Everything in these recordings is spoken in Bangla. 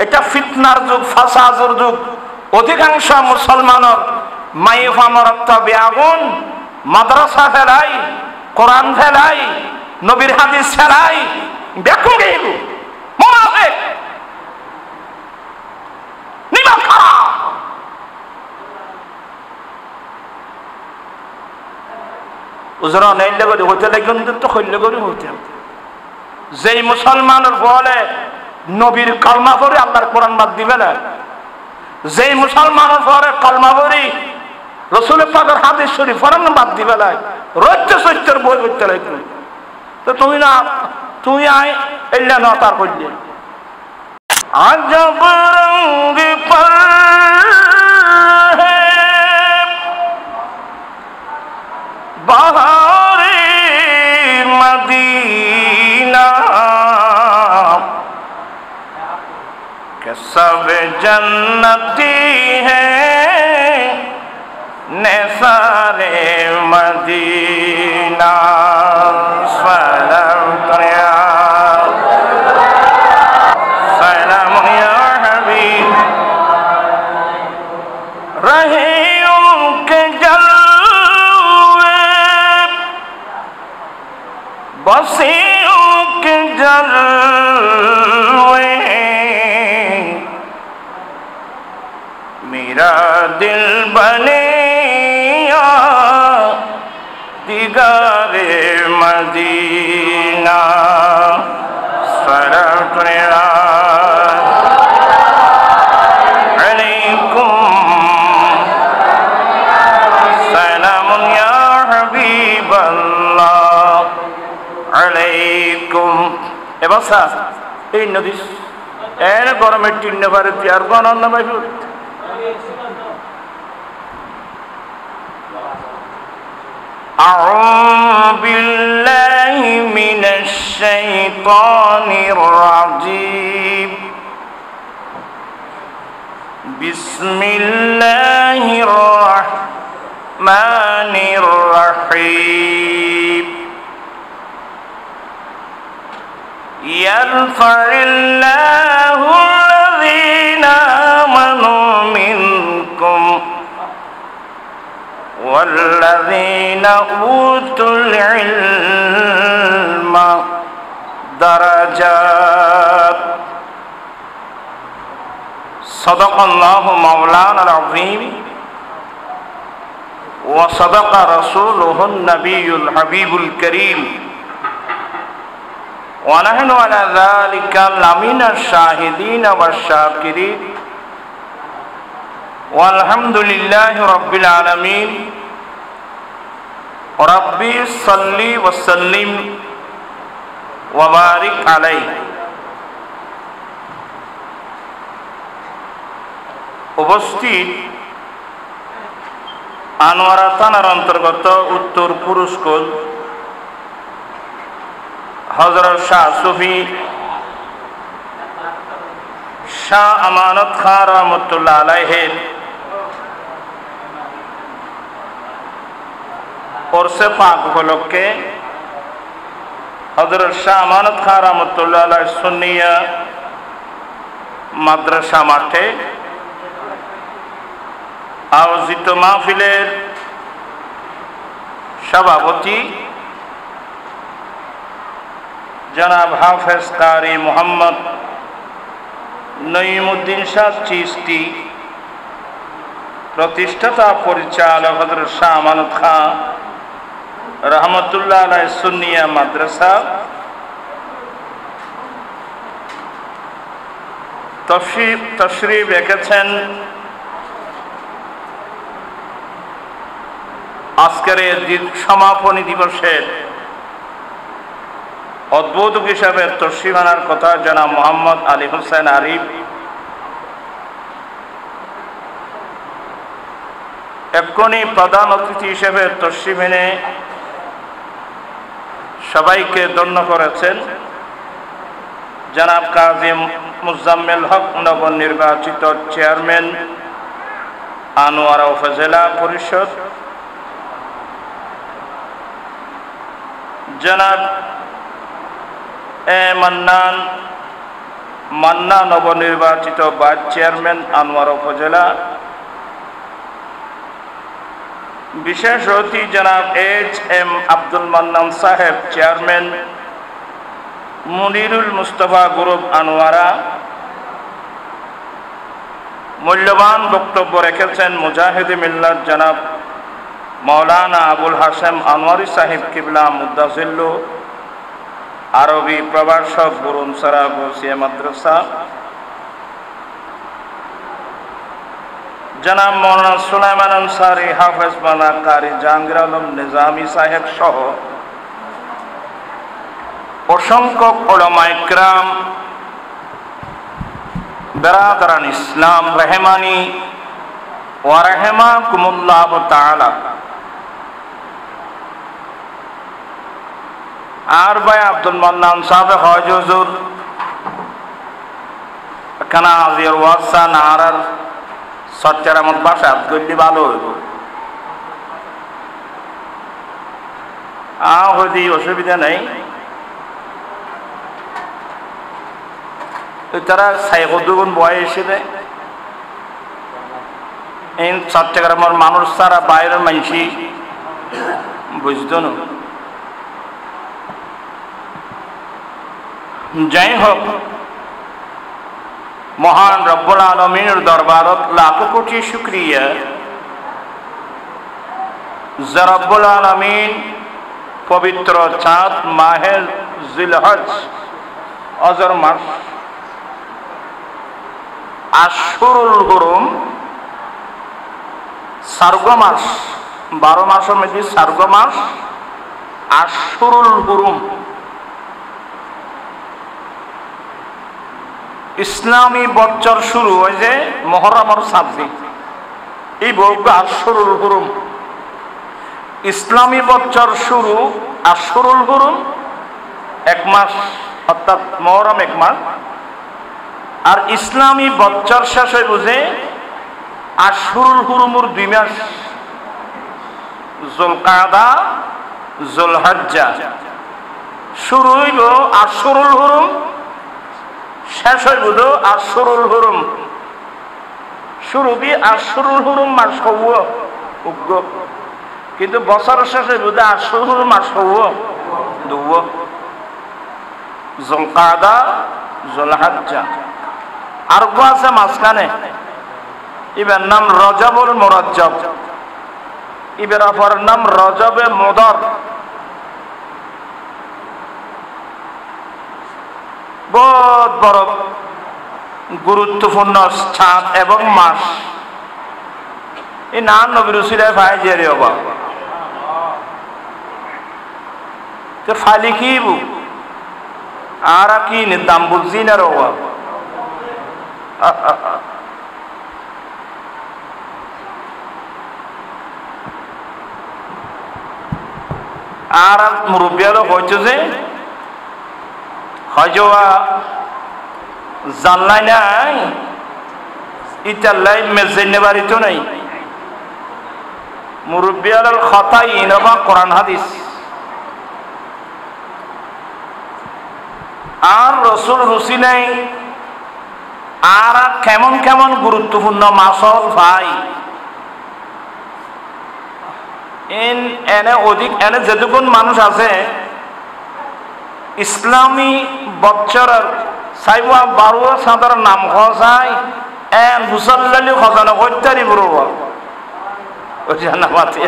এটা ফিতনার যুগ, ফাসাদের যুগ। অধিকাংশ মুসলমানের মাই ফামরত্ব বেআগুন, মাদ্রাসা ফেলাই, কোরআন ফেলাই, নবীর হাদিস ফেলাই, বেকুম গেল মুনাফিক নিমা খারাপ। উজরা নাইলে করে হইতে লাগে তো হইলে করে হইতে। যেই মুসলমানের বলে নবীর কালমা পড়ে আল্লাহর কোরআন বাদ দিবে না, যেই মুসলমানের পরে কালমা পড়ি রাসূলের পাকের হাদিস শরীফ পড়ানো বাদ দিবে না, রজ্জু সত্যের বই হইতে লাগে। তো তুমি না, তুমি আয় এল্লা না তার কইলে আজব রঙ পর হে বাহারে মদিনা के सब जन्नती हैं निसारे मदीना सलाम या हबीब रहे उनके जलवे बसे उनके जलवे मेरा दिल बने दिगारे मदीना अलैकुम सलाम या हबीब अल्लाह अलैकुम। এবার স্যার এই নদী এর গরমের টিন্ন বারে আর গণনা ভাই أعوذ بالله من الشيطان الرجيم بسم الله الرحمن الرحيم يرفع الله الذين آمنوا منكم والذين أوتوا العلم درجات صدق الله مولانا العظيم وصدق رسوله النبي الحبيب الكريم ونحن على ذلك لمن الشاهدين والشاكرين والحمد لله رب العالمين ربي صلي وسلم وبارك عليه। উপস্থিত আনোয়ারা থানার অন্তর্গত উত্তর পুরস্কোল হযরত শাহ সুফি শাহ আমানত খান রহমতুল্লাহ আলাইহির ওরসে পাক উপলক্ষে হযরত শাহ আমানত খান রহমতুল্লাহ আলাইহি সুন্নিয়া মাদ্রাসা মাঠে আয়োজিত মাহফিলের সভাপতি জনাব হাফেজ কারি মোহাম্মদ নঈমুদ্দিন শাহ চিশতি, প্রতিষ্ঠাতা পরিচালক হযরত শাহ আমানত খান রহমতুল্লাহ আলাইহি সুন্নিয়া মাদ্রাসা, তশরিফ রেখেছেন আজকের সমাপনী দিবসের উদ্বোধক হিসাবে তশরিফ আনার কথা জনাব মোহাম্মদ আলী হোসেন আরিফ, এক্ষুনি প্রধান অতিথি হিসেবে তশরিফ এনে সবাইকে ধন্য করেছেন জনাব কাজী মুজাম্মেল হক, নবনির্বাচিত চেয়ারম্যান আনোয়ারা উপজেলা পরিষদ, জনাব এ মান্নান মান্না নবনির্বাচিত ভাইস চেয়ারম্যান আনোয়ার উপজেলা, বিশেষ অতিথি জনাব HM আব্দুল মান্নান সাহেব চেয়ারম্যান, মুনিরুল মুস্তফা গ্রুপ আনোয়ারা। মূল্যবান বক্তব্য রেখেছেন মুজাহিদে মিল্লাত জনাব মাওলানা আবুল হাশেম আনোয়ারি সাহেব কিবলা মুদাজিল্লু, আরবি প্রভাষক বুরুনসারা বসিয়া মাদ্রাসা। জনাব মৌলানা সুলাইমান আনসারী হাফেজ মানা কারি জাহাঙ্গীর আলম নিজামী সাহেব সহ অসংখ্য উলামায়ে কিরাম, বেরাদারান ইসলাম রহমানি ওয়া রাহিমাকুমুল্লাহ তাআলা। আর ভাই আব্দুল মান্নান সাহেব হজ হুজুর খানা আজির ওয়াসা নারার সচ্চারামত ভাষা গল্লি ভালো হইব, হইদি অসুবিধা নেই। তারা সাইকুন বয়সে দেয় এই চট্টগ্রামের মানুষ ছাড়া বাইরের মানুষই বুঝতো না। যাই হোক, মহান রব্বুল আলামিনের দরবারত লাখো কোটি শুকরিয়া যে রব্বুল আলামিন পবিত্র চাঁদ মাহে জিলহজ অজর মাস আশুরুল হুরুম সার্গ মাস, 12 মাসের মধ্যে সার্গ মাস আশুরুল হুরুম ইসলামী বছর শুরু হয় যে মুহররমের 7 দিন, এই বলব আশুরুল হুরুম। ইসলামী বছর শুরু আশুরুল হুরুম 1 মাস, অর্থাৎ মুহররম 1 মাস, আর ইসলামী বছর শেষ হয় বুঝে আশুরুল হুরুমের 2 মাস, যুলকাদা যুলহজ্জা। শুরু হইব আশুরুল হুরুম, শেষ হইব আশুরুল হুরুম। শুরু বি আশুরুল হুরুম মাস হব উগ্র, কিন্তু বছর শেষ হইব আশুরুল হুরুম মাস হব দুব, যুলকাদা যুলহজ্জা। আর গো আছে মাঝখানে, এবার নাম রজবুল মুরাজ্জব, এবার অপর নাম রজবে মুদর। বহুত বড় গুরুত্বপূর্ণ চাঁদ এবং মাস। এই নাম নবীর উসিলায় ভাই জেরে অবাক তো ফালি কি আর কি দাম বুঝছি না অভাব। আর মুরব্বিয়ালো হইতো যে হয়তো জানলাই নাই ইতাল্লাই মেজেনে বাড়িতো নাই, মুরব্বিয়ালোর কথাই ইনবা কোরআন হাদিস আর রসুল রুসি নাই। আর কেমন কেমন গুরুত্বপূর্ণ মাসল ভাই এনে অধিক এনে যেটুকুন মানুষ আছে ইসলামী বছরের সাইবা 12 সাঁতার নাম খসায় এন মুসল্লালি খজানো হত্যারি বড় জানাবাতি।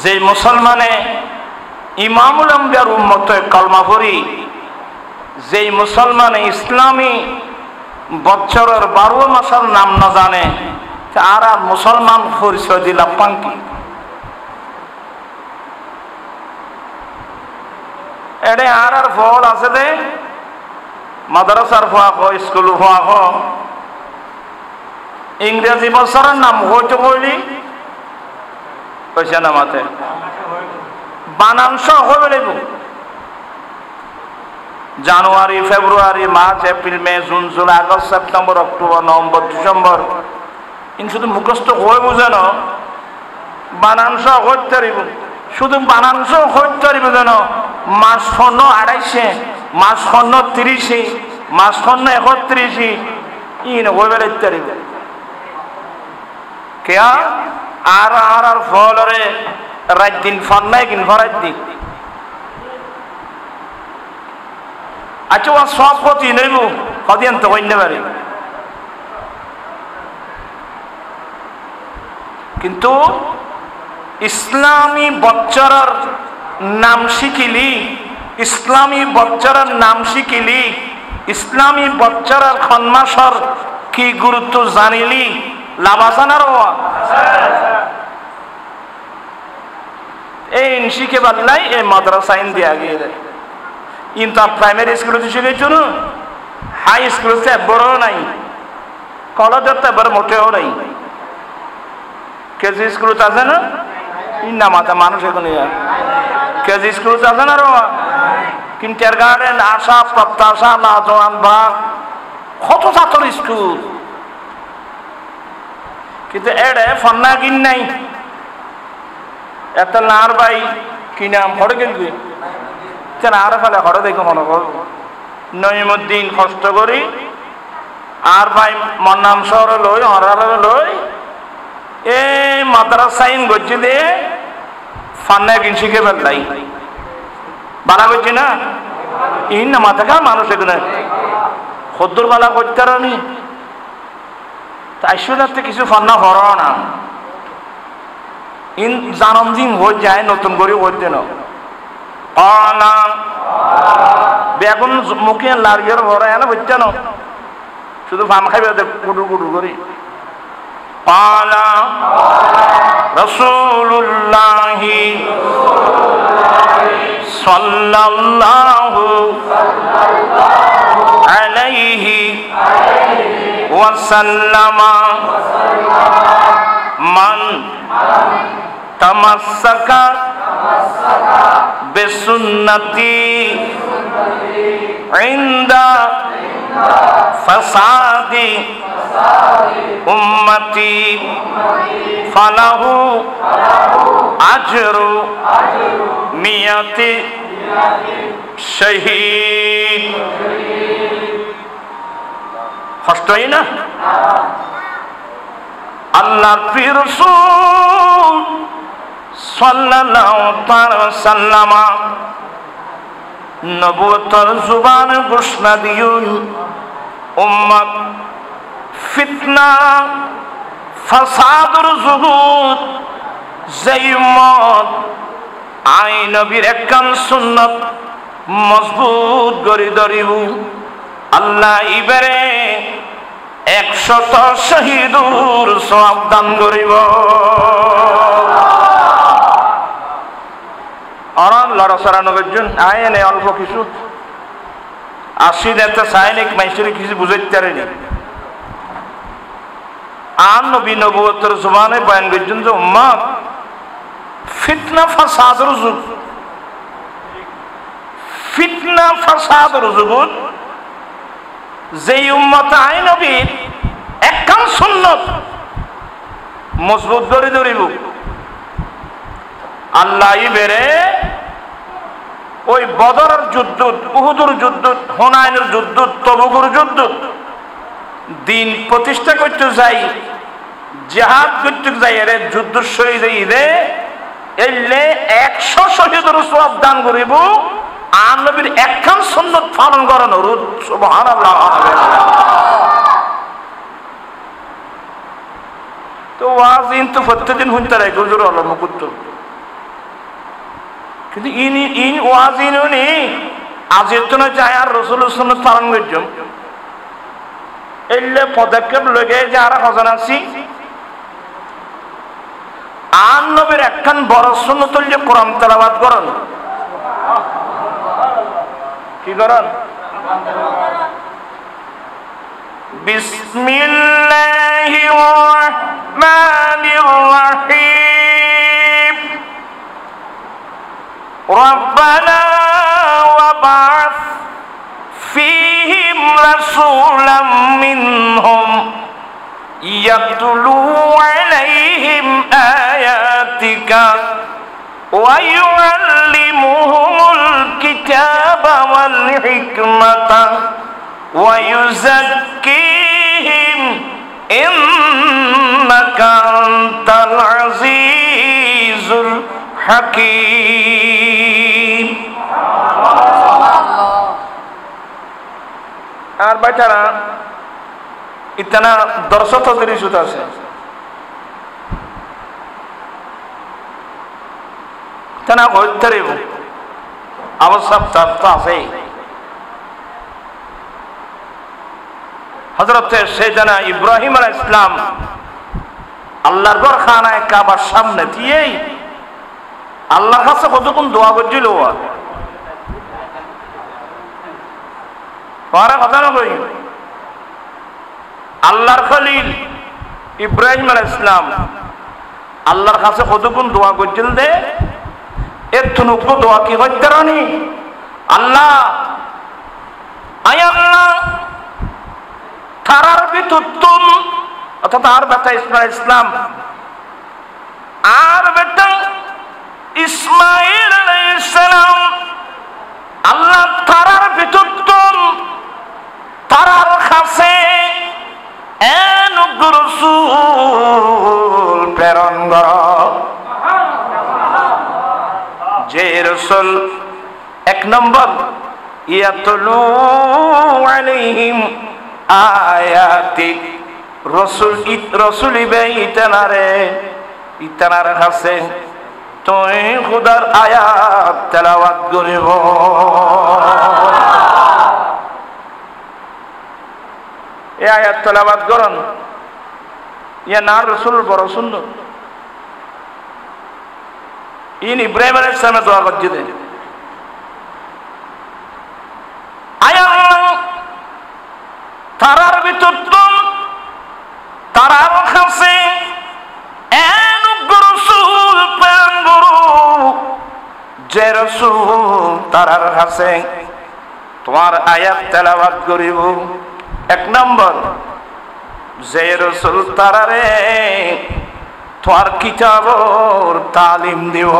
যে মুসলমানে ইমামুল আম্বিয়ার উম্মত কলমা পড়ি, যেই মুসলমানে ইসলামী বছরের 12 মাসের নাম না জানে আর মুসলমান পরিচয় দিলাম পাঙ্কি। এডে আর ফল আছে দে মাদ্রাসার ফোয়া খ স্কুল ফোয়া খ ইংরেজি বছরের নাম হইতে কইলি পয়সা নামাতে বানান সহ হবে লাগব। January February March April May June July August September October November December ইন শুধু মুখস্থ হয়ে বুঝে না বানাংশ হইতে পারিব শুধু বানাংশ হইতে পারিব যেন মাস স্বর্ণ 250 মাস স্বর্ণ 30 মাস স্বর্ণ 31 ইন হয়ে বেড়াইতে পারিব কে আর ফলরে রাত দিন ফল নাই কিন ভরাত দিন আচ্ছা ও সব প্রতি নেব কদিন তো হইতে পারি কিন্তু ইসলামী বচ্চরার নাম শিখিলি ইসলামী বচ্চরার নাম শিখিলি ইসলামী বচ্চরার খন্মাসর কি গুরুত্ব জানিলি লাভাসানার এই শিখে পারলাই এই মাদ্রাসা দিয়া গিয়ে দেয় কিন্তু প্রাইমারি স্কুলে শিখেছো না হাই স্কুলে বড় নাই কলেজের তো এবার মোটেও নাই কেজি স্কুলত আছে না না মাথা মানুষ এখন কেজি স্কুলত আছে না কিন্টার গার্ডেন আশা প্রত্যাশা নজওয়ান ভাগ কত ছাত্র স্কুল কিন্তু এড়ে ফন্না কিন নাই এত লার ভাই কি নাম হরে কিনবি আর ফেলে হরে দেখো মনে করো নইমুদ্দিন কষ্ট করি আর ভাই মন্নাম শহরে লই হরারে লই এই মাদ্রাসাইন গজ্জি দিয়ে ফান্না কিন শিখে ফেললাই বালা করছি না ইন না মাথা খা মানুষ এখানে খদ্দুর বালা করতে নি তাই শুধু কিছু ফান্না হর না ইন জানম দিন হয়ে যায় নতুন করে হইতে না বেগুন মুখে লারিয়ার ভরা এনে হচ্ছে না শুধু ফান খাইবে কুটুর কুটুর করি قال رسول الله صلى الله عليه وسلم من تمسك بسنتي عند فساد উম্মতি ফালাহু আজরু মিয়াতি শহীদ কষ্টই না আল্লাহর প্রিয় রাসূল সাল্লাল্লাহু তাআলা সাল্লাম নবুয়তের জুবান ঘোষণা দিলেন উম্মত ফিতনা ফাসাদুর জুহুদ যেই উম্মত আই নবীর একখান সুন্নত মজবুত করে ধরিব আল্লাহ ইবারে 100 শহীদুর সওয়াব দান করিব আরাম লড়াছড়া নগরজন আইনে অল্প কিছু আসিদ সাইনিক মাইসুরি কিছু বুঝাইতে পারেনি আর নবী নবুয়তের জবানে বয়ান করছেন যে উম্মত ফিতনা ফাসাদের যুগ ফিতনা ফাসাদের যুগত যেই উম্মত আই নবীর একখান সুন্নত মজবুত করে ধরিব আল্লাহ ইবেরে ওই বদরের যুদ্ধ উহুদের যুদ্ধ হুনাইনের যুদ্ধ তবুকের যুদ্ধ দিন প্রতিষ্ঠা করতে যাই জিহাদ করতে যাই এর যুদ্ধ শহীদ ঈদে এলে 100 শহীদের সওয়াব দান করিব আর নবীর একখান সুন্নাত পালন করার অনুরোধ সুবহানাল্লাহ তো ওয়াজ কিন্তু প্রত্যেকদিন শুনতে রাখে হুজুর আল্লাহ মুকুত কিন্তু ইন ওয়াজ ইনি আজের তো না যায় আর রাসূলের সুন্নাত পালন করছেন এলে পদক্ষেপ লগে যারা হজন আছি আর নবীর একখান বড় সুন্নাত যে কোরআন তেলাওয়াত করেন কি করেন বিসমিল্লাহির রহমানির রহিম রব্বানা ওয়াবা'থ فيهم رسولا منهم يتلو عليهم آياتك ربك ويعلمهم الكتاب والحكمة ويزكيهم إنك أنت العزيز الحكيم আর বেটারা ইতনা দর্শত দৃশ্যত আছে ইতনা হইতরে আবশ্যক তত্ত্ব আছে হযরত সাইয়েদনা ইব্রাহিম আলাইহিস সালাম আল্লাহর ঘর খানায়ে কাবার সামনে দিয়েই আল্লাহর কাছে কতক্ষণ দোয়া করছিল পরে কথা না কই আল্লাহর খলিল ইব্রাহিম আলাইহিস সালাম আল্লাহর কাছে কতক্ষণ দোয়া করছিল দে এতটুকু দোয়া কি হইতে রানি আল্লাহ আয় আল্লাহ তারার ভিতর তুমি অর্থাৎ আর বেটা ইসমাইল আর বেটা ইসমাইল আলাইহিস সালাম আল্লাহ তারার ভিতর তুমি তারার কাছে অনুগ্রহ রাসূল প্রেরণ করো যে রাসূল এক নম্বর ইয়াতলু আলাইহিম আয়াতিক রসুল ইবে ইতানারে হাসে তুই খুদার আয়াত তেলাওয়াত করিব এই আয়াত তেলাওয়াত করন ইয়া না রসুল বড় সুন্দর ইন ইব্রাহিম আলাইহিস সালাম দোয়া করতে আয়াত তারার ভিতর তারার কাছে রাসূল প্রেরণ করো যে রাসূল তারার কাছে তোমার আয়াত তেলাওয়াত করিব এক নম্বর যে রাসূল তারারে তোমার কিতাবর তালিম দিব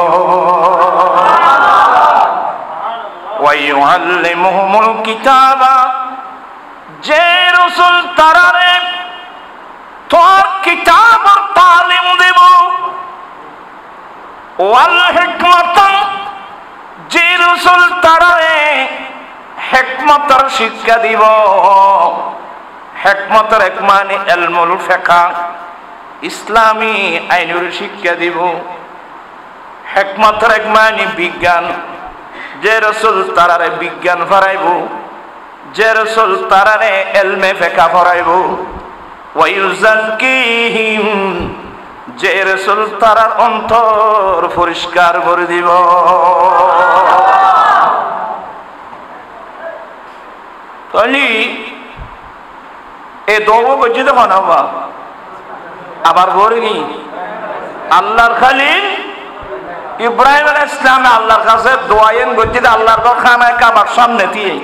ওয়া ইউআল্লিমুহুমুল কিতাবা যে রাসূল তারারে তোর কিতাবর তালিম দেব ওয়াল হিকমত যে রাসূল তারারে হিকমতের শিক্ষা দিব হিকমতের এক মানে ইলমুল ফিকহ ইসলামী আইনের শিক্ষা দিব হিকমতের এক মানে বিজ্ঞান যে রাসূল তারারে বিজ্ঞান পড়াইব যে রাসূল তারারে ইলমে ফিকহ পড়াইব ওয়ায়ুযাক্কিহিম যে রাসূল তারার অন্তর পরিষ্কার করে দিব তাহলে এই দোয়া করছি তো বানাবা আবার বলি আল্লাহর খলিল ইব্রাহিম আলাইহিস সালাম আল্লাহর কাছে দোয়ায়েন করছি আল্লাহর খানায়ে কাবার সামনে দিয়ে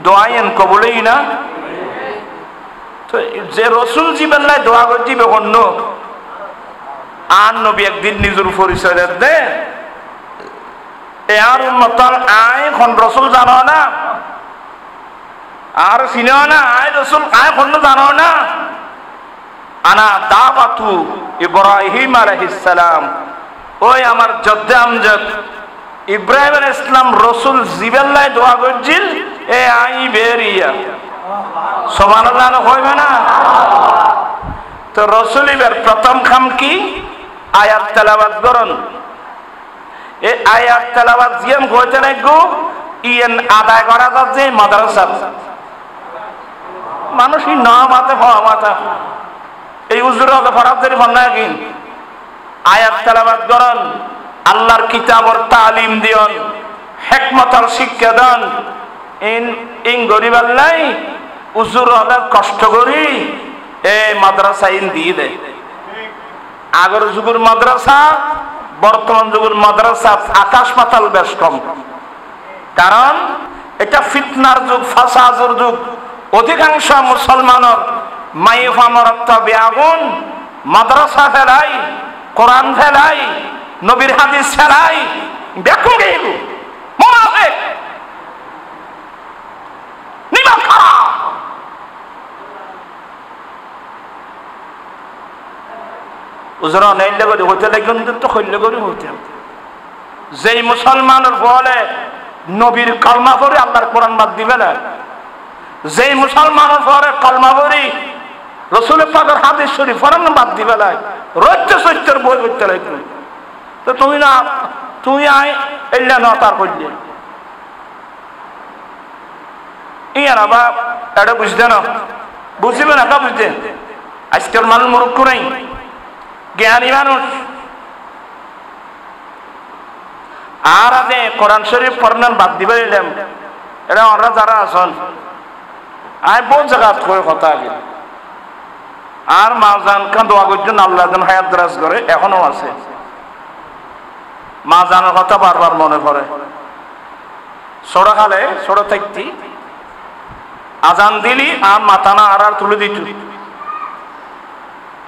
দোয়ায়েন কবুলই না তো যে রাসূল জীবনলাই দোয়া করছি অন্য আর নবী একদিন নিজের পরিচয় দে এ আর উম্মতর আয় কোন রাসূল জানো না আর চিনো না আয় রাসূল আয় কোন জানো না আনা দাওয়াতু ইব্রাহিম আলাইহিস সালাম ওই আমার জদ্দে আমজাদ ইব্রাহিম আলাইহিস সালাম রাসূল জীবনলাই দোয়া করছিল এ আই বেরিয়া সুবহানাল্লাহ কইবে না তো রাসূলের প্রথম কাম কি আয়াত তেলাওয়াত করুন এই আয়াত তেলাওয়াত জিয়াম কইতে লাগো ইয়েন আদায় করা যাচ্ছে মাদ্রাসা মানুষই না মাতে হওয়া মাতা এই উজুরত ফরাজের ফন্নাকি আয়াত তেলাওয়াত করুন আল্লাহর কিতাবর তালিম দিয়ন হিকমতের শিক্ষা দান ইন গরিবাল্লাই উজুর হলে কষ্ট করি এই মাদ্রাসা ইন দিয়ে দেয় আগের যুগের মাদ্রাসা বর্তমান যুগের মাদ্রাসা আকাশ পাতাল বেশ কম কারণ এটা ফিতনার যুগ ফাসাদের যুগ অধিকাংশ মুসলমানের মাইফামরত্ব বেআগুন মাদ্রাসা ফেলাই, কোরআন ফেলাই, নবীর হাদিস ফেলাই, ব্যাকুম গেল মুনাফিক নিমান খারাপ। উজরা নেইলে করে হইতে লাগেন তো হইলে করে হইতে। যেই মুসলমানের বলে নবীর কালমা পড়ে আল্লাহর কোরআন বাদ দিবে না, যেই মুসলমানের পরে কালমা পড়ি রাসূলের পাকের হাদিস শরীফ পড়ান বাদ দিবে না, রজ্জ সত্যের বই করতে লাগবে। তো তুমি না তুমি আয় এলে না তার করলে ইয়ার বাপ এটা বুঝতে না, বুঝিবে না তা বুঝতে। আজকের মানুষ মূর্খ নাই, জ্ঞানী মানুষ। আর আপনি কোরআন শরীফ পড়ান বাদ দিবে এলাম, এটা আমরা যারা আছেন আমি বহু জায়গা করে কথা আগে। আর মাজান খান দোয়া করছেন আল্লাহ যেন হায়াত দারাজ করে, এখনো আছে। মা জানার কথা বারবার মনে পড়ে। ছোট খালে ছোট থাকতি আজান দিলি আর মাথানা আর তুলে দিত,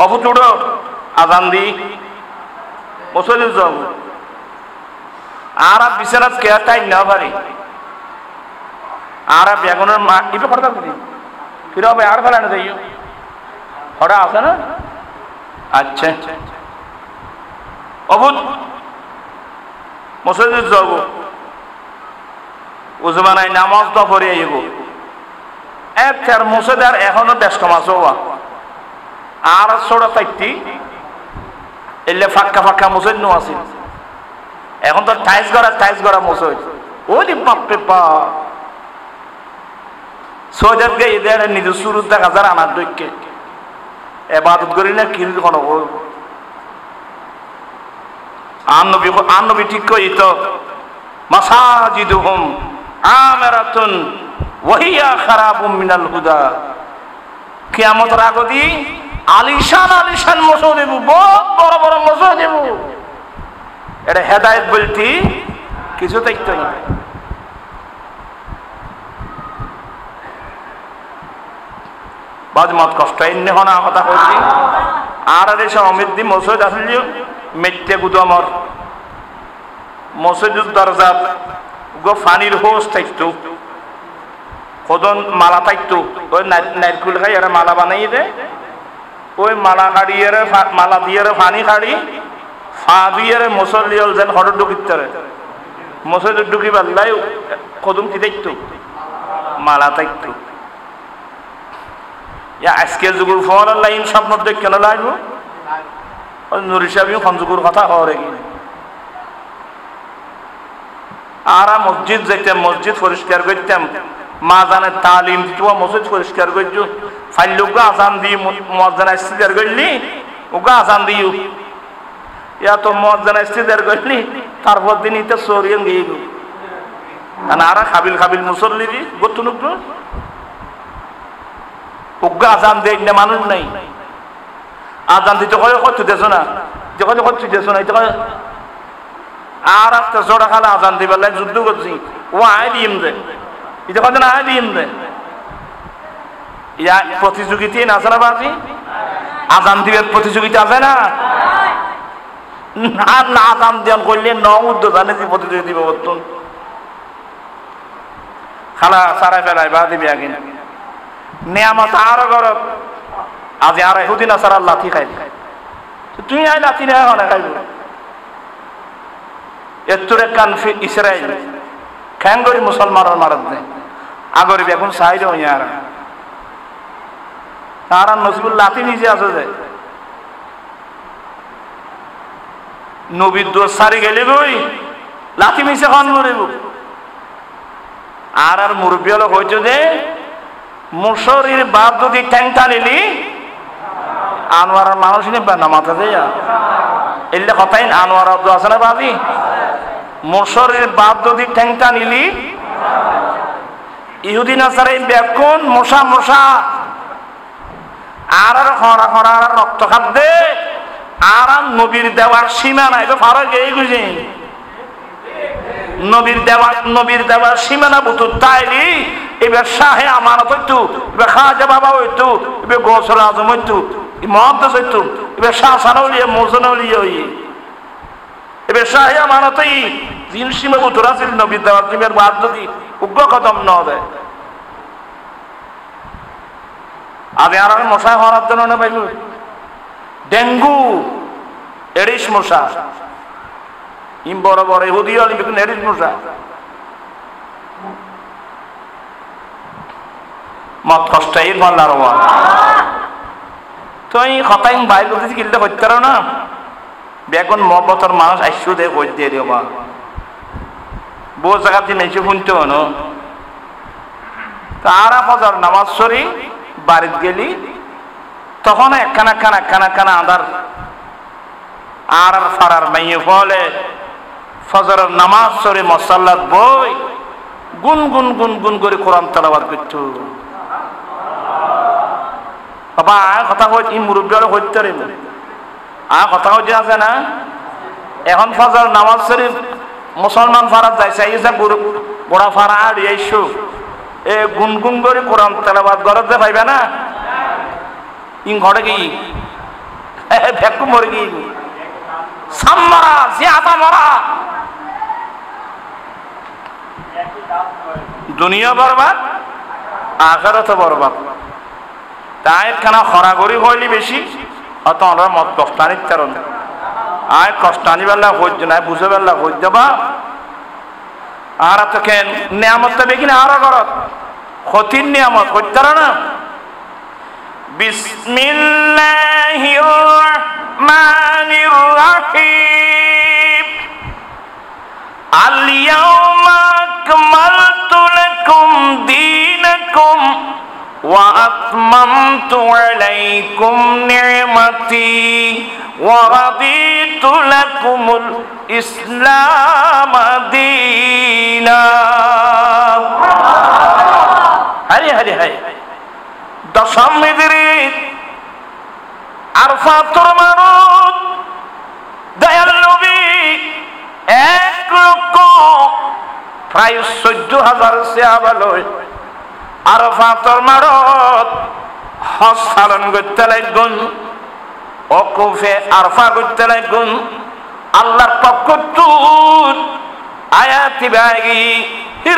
অবুতুড আজান দি বসলে যাব আর বিছানাত কে টাইম না পারি। আর বেগুনের মা ইপে করতাম ফিরে হবে আর ফেলানো যাইও হরা আছে না। আচ্ছা অবুত মসজিদে যাব, উজমা নাই, নামাজ তো পড়ে আইব। এর মসজিদ আর এখনো ব্যস্ত মাছ আর ছোট থাকতি এলে ফাঁকা ফাঁকা মসজিদ নো আছে। এখন তো টাইস গড়া মসজিদ। ওই বাপরে বাপ সৈয়দ গে এদের নিজের শুরু দেখা যায় আমার দৈক্যে এবাদত করি না কি কোনো আনবী ঠিক কই তো মাসাজিদুহুম আমিরাতুন ওয়াহিয়া খারাবুম মিনাল হুদা। কিয়ামতের আগে দি আলিশান মসজিদ দেব, বহুত বড় বড় মসজিদ দেব। এটা হেদায়েত বলতি কিছু দেখতো না। বাজ মত কষ্ট এনে হনা কথা কইছি। আর এসে অমিত দি মসজিদ আসল মেট্টে গুদমর মসজিদ দরজাত গো ফানির হোস থাকতো, কদন মালা থাকতো। ওই নারকুল খাই এরা মালা বানাই দে, ওই মালা কাড়ি এরে মালা দিয়ে ফানি কাড়ি ফা দিয়ে মসল্লি হল যেন হঠাৎ ঢুকিতে মসজিদ ঢুকি পাল্লাই কদম কি থাকতো, মালা থাকতো। আজকের যুগের ফোন লাইন স্বপ্ন দেখ কেন লাগবো নুর হিসাবে সংযোগের কথা হওয়ার গিয়ে। আর মসজিদ যেতাম, মসজিদ পরিষ্কার করতাম, মা জানে তালিম দিত, মসজিদ পরিষ্কার করছো ফাইল আজান দিয়ে মজানা স্থিতার করলি ওকে আজান দিও ইয়া তো মজানা স্থিতার করলি তারপর দিন ইতে সরিয়ে গিয়ে গো আর খাবিল মুসল্লি দি গতুনুক ওকে আজান দেয় না মানুষ নাই। আজান দিতে কয় কত দেছো না, যখন কত দেছো না, আর একটা জোড়া খালে আজান দিবার লাগে যুদ্ধ করছি ও আয় দিম দে, এটা কত না আয় দিম দে। ইয়া প্রতিযোগিতায় না আছে না বাজি, আজান দিবের প্রতিযোগিতা আছে না, না আজান দিয়ান করলে ন উদ্দ জানে যে প্রতিযোগিতা দিব বর্তন খালা সারা ফেলায় বা দিবি আগে নিয়ামত আরো গরত আজ আর এহুদিন আসার লাথি খাই তুই আই লাথি না হয় খাইব এত্তরে কানফি ইসরায়েল খ্যাঙ্গরি মুসলমানের মারত দেয় আগরি বেগুন সাইড ইয়ার তারা নসিবুল লাথি নিজে আছে যে নবীর দোষ সারি গেলে বই লাথি মিশে খান মরিব আর মুরব্বী হলো হয়েছে যে মুসরির বাপ যদি ঠ্যাংটা নিলি আনোয়ার মানুষ নেবে না মাথা দেয়া এলে কথাই আনোয়ার আছে না বাবি মুসরির বাপ যদি ঠ্যাংটা নিলি ইহুদি নাসারে বেকুন মশা মশা আর খরা খরা রক্ত খাদ্যে আর নবীর দেওয়ার সীমা নাই তো ফারক এই বুঝি নবীর দেওয়ার সীমানা বুতু তাইলি এবার শাহে আমানত হইতো এবার খাজা বাবা হইতো এবার গোসল আজম হইতো মহাদ্দেশ হইতো এবার শাহ সানৌলিয়া মোজনৌলিয়া হই এবার শাহিয়া মানতেই জিন সীমাবু তোরাছিল নবী দেওয়ার বাদ যদি উগ্র কদম ন দেয় আগে আর মশা হওয়ার জন্য না পাইল ডেঙ্গু এডিস মশা ইম বড় বড় ইহুদি হল এডিস মশা মত কষ্ট এর ভাল্লার তো এই কথাই বাইর করতেছি কিনতে হইতে পারো না বেগুন মহব্বতর মানুষ আইসু দে হই দিয়ে দিও মা বউ জায়গা দিয়ে নেচে শুনতে হনো তারা ফজর নামাজ সরি বাড়িতে গেলি তখন একখানা আদার আর ফারার মাইয়ে ফলে ফজরের নামাজ সরি মসাল্লাত বই গুন গুন গুন গুন করে কোরআন তেলাওয়াত করত বাবা কথা কই ই মুরব্বী হইতে রে কথা হচ্ছে আছে না এখন ফজর নামাজ শরীফ মুসলমান ফারাত যাইছে আইসা বড়া ফারা আর আইসু এ গুনগুন করে কোরআন তেলাওয়াত গরজে পাইবে না ইন ঘরে কি ভেকু মরে কি সাম্মারা জিয়াদা মরা দুনিয়া বরবাদ আখিরাত বরবাদ তাই খানা খরাগরি হইলি বেশি অত আমরা মত কষ্টানির কারণ আয় কষ্টানি বেলা হইজ না বুঝে বেলা হইজ যাবা আর তো কেন নিয়ামতটা বেশি না আরো করত ক্ষতির নিয়ামত হইতে না বিসমিল্লাহির রহমানির রহিম আল ইয়াউমা আকমালতু লাকুম দীনাকুম وأتممت عليكم نعمتي ورضيت لكم الإسلام دينا هري هري هري দশম মিদরিত আরফাতুর মারুত দয়াল নবী 1 লক্ষ প্রায় 14,000 সাহাবা লয় আরফাতুর মারুত হজ পালন করতে লাগুন ওকুফে আরফা করতে লাগুন আল্লাহর পক্ষ তুন আয়াতি বাগি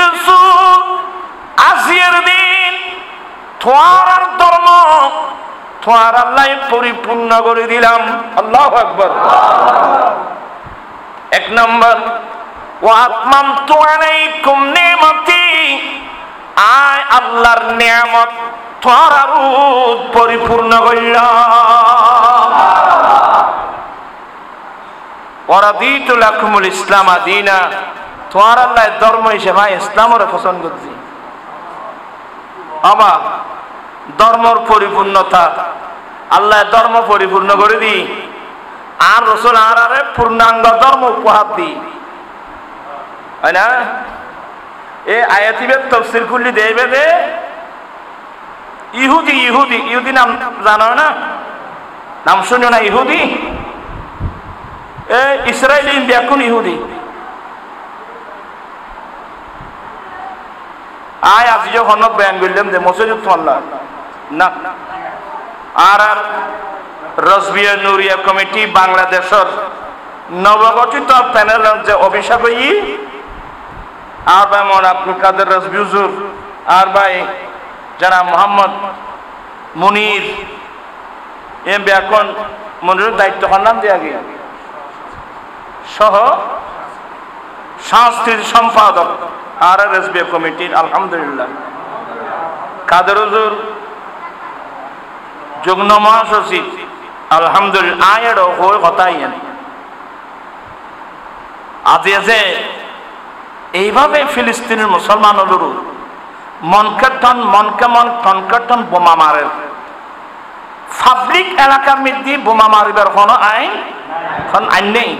রাসূল আজির দিন তোমার ধর্ম তোমার আল্লাহ পরিপূর্ণ করে দিলাম আল্লাহু আকবার 1 নম্বর ওয়া আতমামতু আলাইকুম নি'মাতি আয় আল্লাহর নিয়ামত তোমার পরিপূর্ণ করলাম ওয়ারাদিতু লাকুমুল ইসলাম দীনা তোমার আল্লাহ ধর্ম হিসেবে ইসলামের পছন্দ করছি আমা ধর্মর পরিপূর্ণতা আল্লাহ ধর্ম পরিপূর্ণ করে দি আর রাসূল আরে পূর্ণাঙ্গ ধর্ম উপহার দি হয় না এই আয়াতিবের তাফসীর খুললি দেবে যে ইহুদি নাম জানো না নাম শুনো না ইহুদি ইসরায়েলি দেখুন ইহুদি আয় আজি যখন বয়ান করলাম যে মসজিদ না আর রসবিয়া নুরিয়া কমিটি বাংলাদেশের নবগঠিত প্যানেলের যে অভিষেক আর ভাই মন আব্দুল কাদের রসবি হুজুর আর ভাই যারা মোহাম্মদ মুনির এম এখন মনিরের দায়িত্ব নাম দেওয়া গিয়ে সহ সংস্কৃতি সম্পাদক আর রসবি কমিটির আলহামদুলিল্লাহ কাদের হুজুর যুগ্ম মহাসচিব আলহামদুলিল্লাহ আয়ের হয়ে কথাই আজি আছে এইভাবে ফিলিস্তিনের মুসলমান হল মনকে টন বোমা মারে পাবলিক এলাকার মধ্যে বোমা মারিবার কোনো আইন নেই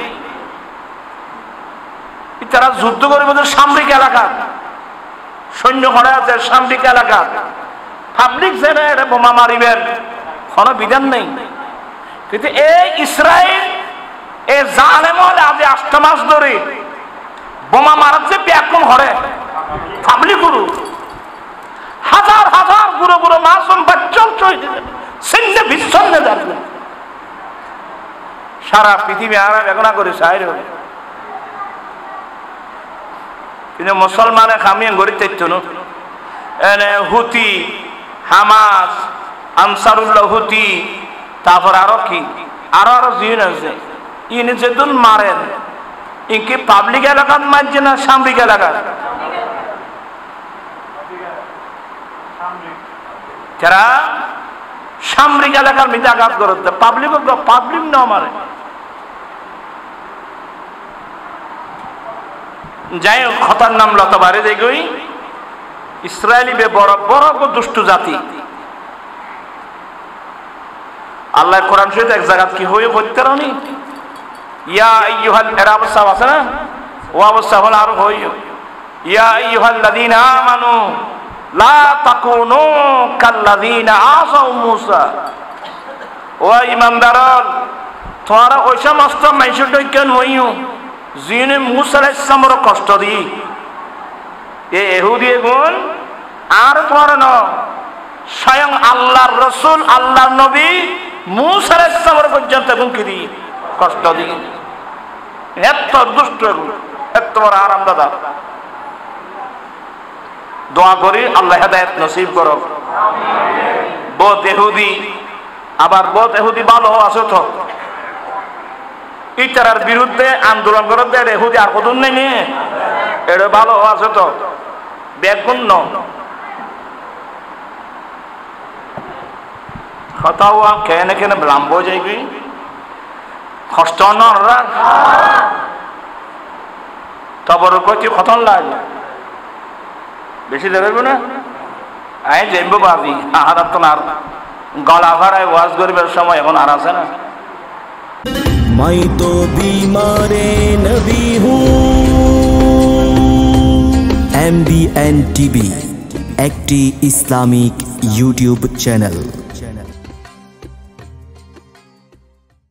তারা যুদ্ধ করে বলছে সামরিক এলাকা সৈন্য ঘরে আছে সামরিক এলাকা পাবলিক জায়গায় বোমা মারিবের কোনো বিধান নেই কিন্তু এই ইসরায়েল এই জালেম হলে আজ 8 মাস ধরে বোমা মারাচ্ছে ব্যাকুন হরে পাবলিক গুরু হাজার হাজার গুরু মাসুম বাচ্চা সিন্ধে বিচ্ছন্নে যাবে সারা পৃথিবী আরাম এখন করে সাইর কিন্তু মুসলমানে খামিয়ে গড়ি চাইতো না এনে হুতি হামাস আনসারুল্লাহ হুতি তারপর আরো কি আরো জিন আছে ইনি যেদিন মারেন ইনকি পাবলিক এলাকার মারছে না সামরিক এলাকার যারা সামরিক এলাকার মধ্যে আঘাত করতে পাবলিক না মারে যাই হোক খতার নাম লতা বাড়ি দেখই ইসরায়েলি বে বড় বড় দুষ্টু জাতি আল্লাহ কোরআন শরীফে এক জায়গা কি হয়ে করতে রানি ইয়া আইয়ুহাল এরা অবস্থা আছে না ও অবস্থা হল আরো হই ইয়া আইয়ুহাল্লাযীনা আমানু লা তাকুনু কাল্লাযীনা আসাউ মূসা ও ঈমানদারল তোমরা ওই সমস্ত মানুষদের কেন হইও যিনি মূসা আলাইহিস সালামের কষ্ট দি এ ইহুদি গুণ আর তোমরা ন স্বয়ং আল্লাহর রাসূল আল্লাহর নবী মূসা আলাইহিস সালামের পর্যন্ত গুণ কি দি কষ্ট দি এত দুষ্ট এত বড় আরাম দাদা দোয়া করি আল্লাহ হেদায়েত নসিব করো বহুত ইহুদি আবার বহুত ইহুদি ভালো আছে তো ইতারার বিরুদ্ধে আন্দোলন করতে ইহুদি আর কত নেই নি এটা ভালো আছে তো বেগুন ন কথাও কেনে কেনে বিলম্ব যাইবি কষ্ট নরা তবর কতি খতন লাগে বেশি দেবে না আই যাইব ভাবি আহার তো আর গলা ভরায় ওয়াজ করবার সময় এখন আর আছে না मैं तो बीमारे नबी हूँ MBN TV একটি ইসলামিক ইউটিউব চ্যানেল